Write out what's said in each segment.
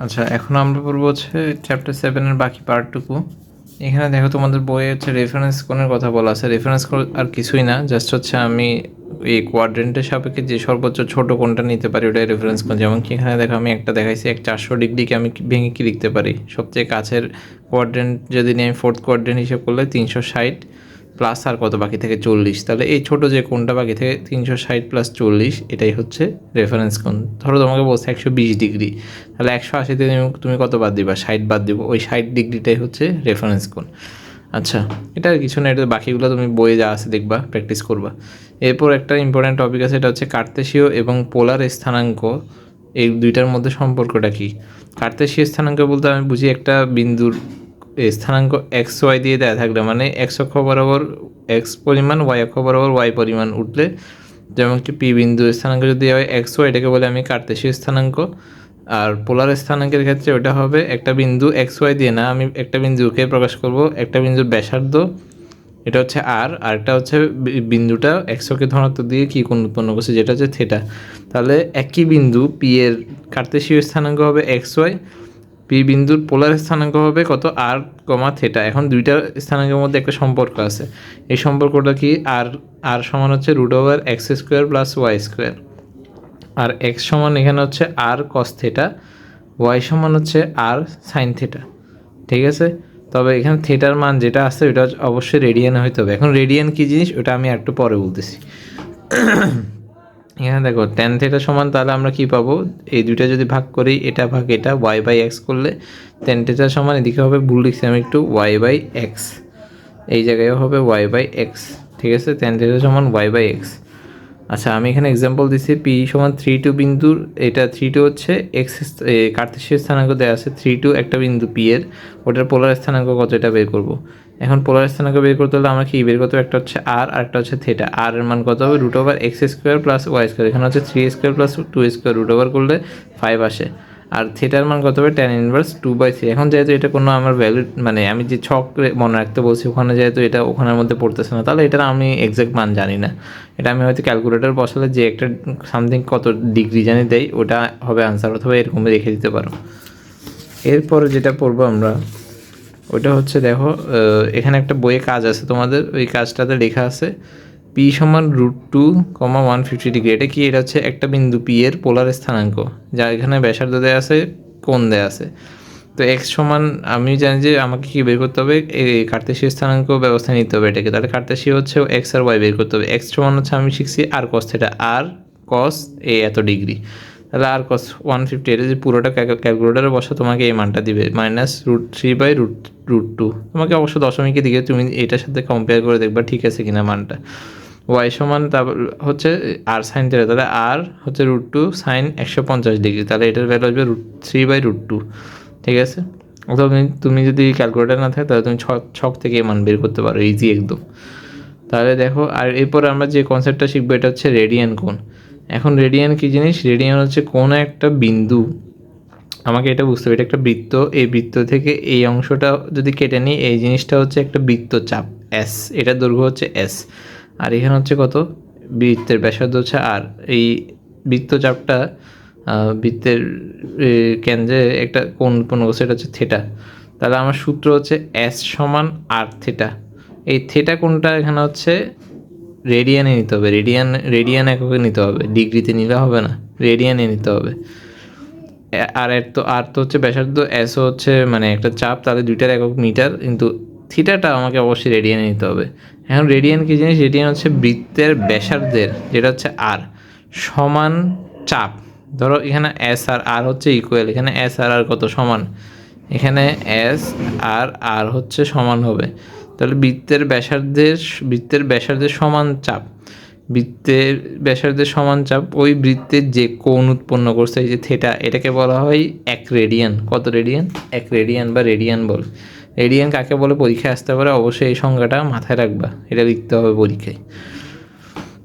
আচ্ছা, এখন আমরা পড়বো হচ্ছে চ্যাপ্টার 7 এর বাকি পার্টটুকু। এখানে দেখো তোমাদের বইয়ে হচ্ছে রেফারেন্স কোণের কথা বলা আছে। রেফারেন্স কোণ আর কিছুই না, জাস্ট হচ্ছে আমি এই কোয়াড্রেন্টের সাপেক্ষে যে সর্বোচ্চ ছোট কোণটা নিতে পারি ওটাই রেফারেন্স কোণ। যেমন কি এখানে দেখো আমি একটা দেখাইছি, 400 ডিগ্রিকে আমি ভেঙে কি লিখতে পারি, সবচেয়ে কাছের কোয়াড্রেন্ট যদি নিয়ে আমি ফোর্থ কোয়াড্রেন্ট হিসেব করলে 360 প্লাস আর কত বাকি থেকে 40। তাহলে এই ছোটো যে কোণটা বাকি থেকে 360 প্লাস 40 এটাই হচ্ছে রেফারেন্স কোণ। ধরো তোমাকে বলছে 120 ডিগ্রি, তাহলে 180 তুমি কত বাদ দিবা? 60 বাদ দিব, ওই 60 ডিগ্রিটাই হচ্ছে রেফারেন্স কোণ। আচ্ছা, এটা আর কিছু না, এটা বাকিগুলো তুমি বইয়ে যা আছে দেখবা, প্র্যাকটিস করবা। এরপর একটা ইম্পর্ট্যান্ট টপিক আছে, এটা হচ্ছে কার্তেশীয় এবং পোলার স্থানাঙ্ক, এই দুইটার মধ্যে সম্পর্কটা কী। কার্তেশীয় স্থানাঙ্ক বলতে আমি বুঝি একটা বিন্দুর স্থানাঙ্ক এক্স ওয়াই দিয়ে দেওয়া থাকলে, মানে এক্স অক্ষ বরাবর এক্স পরিমাণ, ওয়াই অক্ষ বরাবর ওয়াই পরিমাণ উঠলে, যেমন কি পি বিন্দু স্থানাঙ্ক যদি হয় এক্স ওয়াই, এটাকে বলে আমি কার্তেশীয় স্থানাঙ্ক। আর পোলার স্থানাঙ্কের ক্ষেত্রে ওটা হবে একটা বিন্দু এক্স ওয়াই দিয়ে না, আমি একটা বিন্দুকে প্রকাশ করব, একটা বিন্দুর ব্যাসার্ধ এটা হচ্ছে আর একটা হচ্ছে বিন্দুটা এক্সকে ধনাত্মক দিয়ে কী কোণ উৎপন্ন করছে যেটা হচ্ছে থেটা। তাহলে একই বিন্দু পি এর কার্তেশীয় স্থানাঙ্ক হবে এক্স ওয়াই, পি বিন্দুর পোলার স্থানাঙ্ক হবে কত? আর কমা থেটা। এখন দুইটা স্থানাঙ্কের মধ্যে একটা সম্পর্ক আছে, এই সম্পর্কটা কি? আর আর সমান হচ্ছে √(x² + y², আর এক্স সমান এখানে হচ্ছে আর কস থেটা, ওয়াই সমান হচ্ছে আর সাইন থেটা। ঠিক আছে, তবে এখানে থেটার মান যেটা আছে ওটা অবশ্যই রেডিয়ানে হইতে হবে। এখন রেডিয়ান কী জিনিস ওটা আমি একটু পরে বলতেছি। এখানে দেখো tan থেটা সমান, তাহলে আমরা কি পাবো? এই দুইটা যদি ভাগ করি, এটা ভাগ এটা, y/x করলে tan থেটা সমান, এদিকে হবে ভুল লিখছি আমি একটু, y/x, এই জায়গায়ও হবে y/x। ঠিক আছে, tan থেটা সমান y/x। আচ্ছা, আমি এখানে এক্সাম্পল দিচ্ছি, পি সমান 3-2 বিন্দুর, এটা 3-2 হচ্ছে এক্স কার্তেশীয় স্থানাঙ্ক দেওয়া আছে, 3-2 একটা বিন্দু পি এর, ওটার পোলার স্থানাঙ্ক কত এটা বের করব। এখন পোলার স্থানাঙ্ক বের করতে হলে আমরা কি বের করতে হবে? একটা হচ্ছে আর একটা হচ্ছে থেটা। আর এর মান কত হবে? √(x² + y², এখানে হচ্ছে 3² + 2² √ করলে 5 আসে। আর থেটার মান কত হবে? tan inverse 2/3। এখন যেহেতু এটা কোনো আমার ভ্যালু, মানে আমি যে ছক মনে রাখতে বলছি ওখানে যেহেতু এটা ওখানের মধ্যে পড়তেছে না, তাহলে এটার আমি এক্সাক্ট মান জানি না। এটা আমি হয়তো ক্যালকুলেটর বসালে যে একটা সামথিং কত ডিগ্রি জানি দেয় ওটা হবে আনসার, অথবা এরকম রেখে দিতে পারো। এরপরে যেটা পড়বো আমরা ওইটা হচ্ছে, দেখো এখানে একটা বইয়ে কাজ আছে তোমাদের, ওই কাজটাতে লেখা আছে পি সমান √2, 150 ডিগ্রি। এটা কি? এটা হচ্ছে একটা বিন্দু পি এর পোলার স্থানাঙ্ক, যা এখানে ব্যাসার্ধ দেওয়া আছে, কোণ দেওয়া আছে। তো এক্স সমান, আমি জানি যে আমাকে কি বের করতে হবে? এই কার্তেশীয় স্থানাঙ্ক ব্যবস্থা নিতে হবে এটাকে, তাহলে কার্তেশীয় হচ্ছে এক্স আর ওয়াই বের করতে হবে। এক্স সমান হচ্ছে আমি শিখছি আর কস থেটা, আর কস এত ডিগ্রি, তাহলে আর কস 150, এটা যে পুরোটা ক্যালকুলেটারে বসা তোমাকে এই মানটা দিবে -√3/√2। তোমাকে অবশ্য দশমিকের দিকে তুমি এটার সাথে কম্পেয়ার করে দেখবা ঠিক আছে কিনা মানটা। ওয়াই সমান তারপর হচ্ছে আর সাইন থেটা, তাহলে আর হচ্ছে √2 সাইন 150 ডিগ্রি, তাহলে এটার ভ্যালু আসবে √3/√2। ঠিক আছে, অথবা তুমি যদি ক্যালকুলেটার না থাকে তাহলে তুমি ছক থেকে মান বের করতে পারো, ইজি একদম। তাহলে দেখো, আর এরপর আমরা যে কনসেপ্টটা শিখবো এটা হচ্ছে রেডিয়ান কোণ। এখন রেডিয়ান কী জিনিস? রেডিয়ান হচ্ছে কোনো একটা বিন্দু, আমাকে এটা বুঝতে হবে, এটা একটা বৃত্ত, এই বৃত্ত থেকে এই অংশটা যদি কেটে নিই, এই জিনিসটা হচ্ছে একটা বৃত্তচাপ এস, এটার দৈর্ঘ্য হচ্ছে এস, আর এখানে হচ্ছে কত? বৃত্তের ব্যাসার্ধ হচ্ছে আর। এই বৃত্তচাপটা বৃত্তের কেন্দ্রে একটা কোণ উৎপন্ন করছে, এটা হচ্ছে থেটা। তাহলে আমার সূত্র হচ্ছে এস সমান আর থেটা। এই থেটা কোণটা এখানে হচ্ছে রেডিয়ানে নিতে হবে, রেডিয়ান এককে নিতে হবে, ডিগ্রিতে নিলে হবে না, রেডিয়ানে নিতে হবে। আর তো হচ্ছে ব্যাসার্ধ, এসও হচ্ছে মানে একটা চাপ, তাহলে দুইটার একক মিটার, কিন্তু থিটাটা আমাকে অবশ্যই রেডিয়ানে নিতে হবে। এখন রেডিয়ান কী জিনিস? রেডিয়ান হচ্ছে বৃত্তের ব্যাসার্ধের, যেটা হচ্ছে আর, সমান চাপ। ধরো এখানে এস আর আর হচ্ছে ইকুয়াল, এখানে এস আর আর কত? সমান। এখানে এস আর আর হচ্ছে সমান হবে, তাহলে বৃত্তের ব্যাসার্ধের সমান চাপ, বৃত্তের ব্যাসার্ধের সমান চাপ, ওই বৃত্তের যে কোণ উৎপন্ন করছে এই যে থেটা, এটাকে বলা হয় 1 রেডিয়ান। কত রেডিয়ান? 1 রেডিয়ান বা রেডিয়ান বল। রেডিয়ান কাকে বলে পরীক্ষায় আসতে পারে, অবশ্যই এই সংজ্ঞাটা মাথায় রাখবা, এটা লিখতে হবে পরীক্ষায়।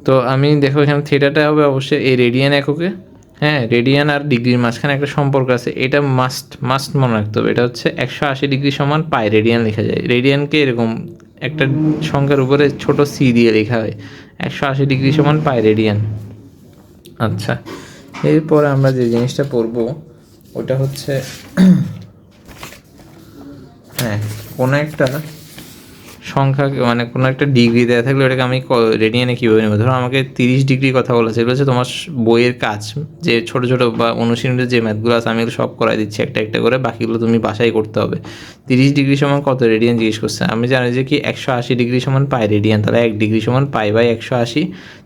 তো আমি দেখো এখানে থেটাটা হবে অবশ্যই এই রেডিয়ান এককে। হ্যাঁ, রেডিয়ান আর ডিগ্রির মাঝখানে একটা সম্পর্ক আছে, এটা মাস্ট মনে রাখতে হবে। এটা হচ্ছে 180 ডিগ্রি সমান পাই রেডিয়ান লেখা যায়। রেডিয়ানকে এরকম একটা সংখ্যার উপরে ছোট সি দিয়ে লেখা হয়, 180 ডিগ্রি সমান পাই রেডিয়ান। আচ্ছা, এরপর আমরা যে জিনিসটা পড়বো ওটা হচ্ছে হ্যাঁ কোনো একটা সংখ্যা মানে কোনো একটা ডিগ্রি দেওয়া থাকলে ওটাকে আমি রেডিয়ানে কীভাবে নেবো। ধরো আমাকে 30 ডিগ্রি কথা বলেছে, এগুলো হচ্ছে তোমার বইয়ের কাজ, যে ছোটো ছোটো বা অনুশীলনের যে ম্যাথগুলো আছে আমি এগুলো সব করাই দিচ্ছি একটা একটা করে, বাকিগুলো তুমি বাসায় করতে হবে। 30 ডিগ্রি সমান কত রেডিয়ান জিজ্ঞেস করছে, আমি জানি যে কি 180 ডিগ্রি সমান পাই রেডিয়ান, তাহলে 1 ডিগ্রি সমান পাই বাই 180,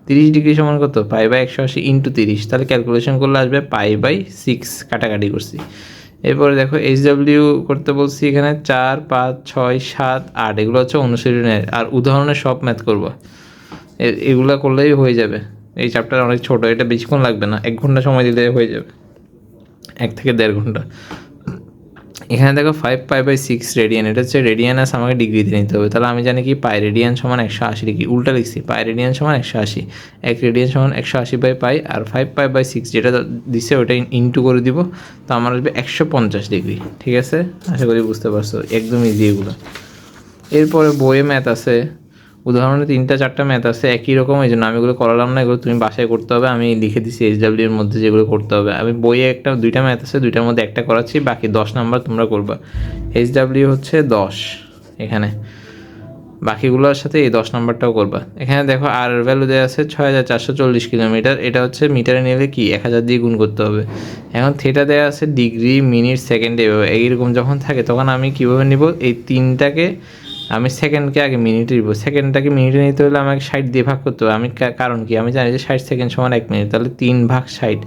30 ডিগ্রি সমান কত পাই বাই 180 ইন্টু 30, তাহলে ক্যালকুলেশন করলে আসবে পাই বাই 6, কাটাকাটি করছি। এরপরে দেখো এইচডাব্লিউ করতে বলছি, এখানে 4, 5, 6, 7, 8 এগুলো হচ্ছে অনুশীলনের, আর উদাহরণের সব ম্যাথ করবা, এগুলো করলেই হয়ে যাবে। এই চ্যাপ্টার অনেক ছোট, এটা বেশিক্ষণ লাগবে না, 1 ঘন্টা সময় দিলে হয়ে যাবে, 1 থেকে 1.5 ঘন্টা। এখানে দেখো 5 পাই বাই 6 রেডিয়ান, এটা হচ্ছে রেডিয়ান আছে, আমাকে ডিগ্রিতে নিতে হবে, তাহলে আমি জানি কি পাই রেডিয়ান সমান 180 ডিগ্রি, উল্টা লিখছি, পাই রেডিয়ান সমান 180, 1 রেডিয়ান সমান 180 by pi, R 5 pi by 6 যেটা দিছে ওটা ইন্টু করে দিব, তো আমার আসবে 150 ডিগ্রি। ঠিক আছে, আশা করি বুঝতে পারছো, একদম ইজি এগুলো। এরপরে বইয়ে ম্যাথ আছে, উদাহরণে 3-4টা ম্যাথ আছে একই রকম, এই জন্য আমি এগুলো করালাম না, এগুলো তুমি বাসায় করতে হবে, আমি লিখে দিচ্ছি এইচডাব্লিউ এর মধ্যে যেগুলো করতে হবে। আমি বইয়ে 2টা ম্যাথ আছে, 2টার মধ্যে একটা করাচ্ছি, বাকি 10 নাম্বার তোমরা করবা। এইচডাব্লিউ হচ্ছে 10 এখানে, বাকিগুলোর সাথে এই 10 নাম্বারটাও করবা। এখানে দেখো আর ভ্যালু দেওয়া আছে 6440 কিলোমিটার, এটা হচ্ছে মিটারে নিলে কি 1000 দিয়ে গুণ করতে হবে। এখন থিটা দেওয়া আছে ডিগ্রি, মিনিট, সেকেন্ডে, এইরকম যখন থাকে তখন আমি কীভাবে নিব, এই 3টাকে আমি সেকেন্ডকে আগে মিনিটে নিব, সেকেন্ডটাকে মিনিটে নিতে হলে আমাকে 60 দিয়ে ভাগ করতে হবে। আমি কারণ কি, আমি জানি যে 60 সেকেন্ড সমান 1 মিনিট, তাহলে 3 ভাগ 60,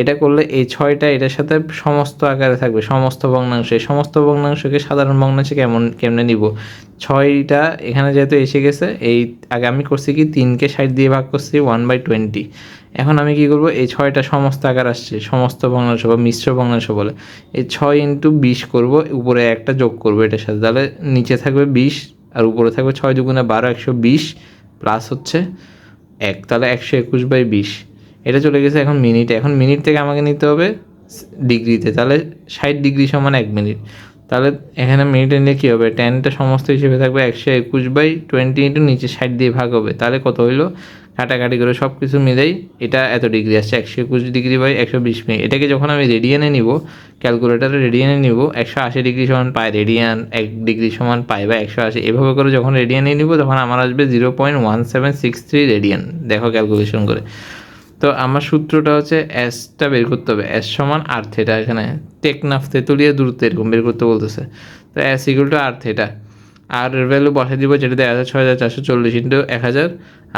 এটা করলে এই 6টা এটার সাথে সমস্ত আকারে থাকবে, সমস্ত ভগ্নাংশ। এই সমস্ত ভগ্নাংশকে সাধারণ ভগ্নাংশে কেমনে নিব, 6টা এখানে যেহেতু এসে গেছে, এই আগে আমি করছি কি 3কে 60 দিয়ে ভাগ করছি 1/20। এখন আমি কি করব, এই 6টা সমস্ত আকার আসছে, সমস্ত ভগ্নাংশ বা মিশ্র ভগ্নাংশ বলে, এই 6 ইন্টু 20 করবো, উপরে একটা যোগ করবো এটার সাথে, তাহলে নিচে থাকবে 20 আর উপরে থাকবে 6 দুগুণে 12, 120 প্লাস হচ্ছে 1, তাহলে 121/20। এটা চলে গেছে এখন মিনিটে। এখন মিনিট থেকে আমাকে নিতে হবে ডিগ্রিতে, তাহলে 60 ডিগ্রি সমান 1 মিনিট, তাহলে এখানে মিনিটে নিলে কী হবে, 10টা সমস্ত হিসেবে থাকবে 121/20 ইন্টু নিচে 60 দিয়ে ভাগ হবে, তাহলে কত হইলো, কাটাকাটি করে সব কিছু মিলেই এটা এত ডিগ্রি আসছে, 121 ডিগ্রি বাই 120 মিনিট। এটাকে যখন আমি রেডিয়ানে নিব, ক্যালকুলেটারে রেডিয়ানে নিব, 180 ডিগ্রি সমান পাই রেডিয়ান, 1 ডিগ্রি সমান পাই বা 180, এভাবে করে যখন রেডিয়ানে নিব তখন আমার আসবে 0.1763 রেডিয়ান। দেখো ক্যালকুলেশন করে। তো আমার সূত্রটা হচ্ছে এসটা বের করতে হবে, এস সমান আর থিটা, এখানে টেকনাফ তেতুলিয়া দূরত্ব এরকম বের করতে বলতেছে, তো S equal to R theta, আর এর ভ্যালু বসাই দিব যেটা দেওয়া আছে 6440 ইন্টু 1000,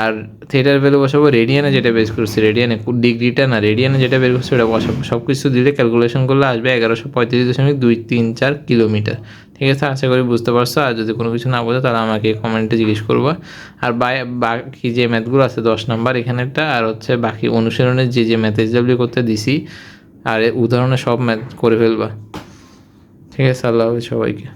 আর থিটার ভ্যালু বসাবো রেডিয়ানে যেটা বের করছি, রেডিয়ানে ডিগ্রিটা না, রেডিয়ানে যেটা বের করছি ওটা বসাবো, সব কিছু দিলে ক্যালকুলেশন করলে আসবে 1135.234 কিলোমিটার। ঠিক আছে, আশা করি বুঝতে পারছো, আর যদি কোনো কিছু না বোঝো তাহলে আমাকে কমেন্টে জিজ্ঞেস করবো। আর বাকি যে ম্যাথগুলো আছে 10 নাম্বার এখানেরটা, আর হচ্ছে বাকি অনুশীলনের যে ম্যাথ এইচডাব্লিউ করতে দিছি, আর উদাহরণে সব ম্যাথ করে ফেলবা। ঠিক আছে, আল্লাহ হাফেজ সবাইকে।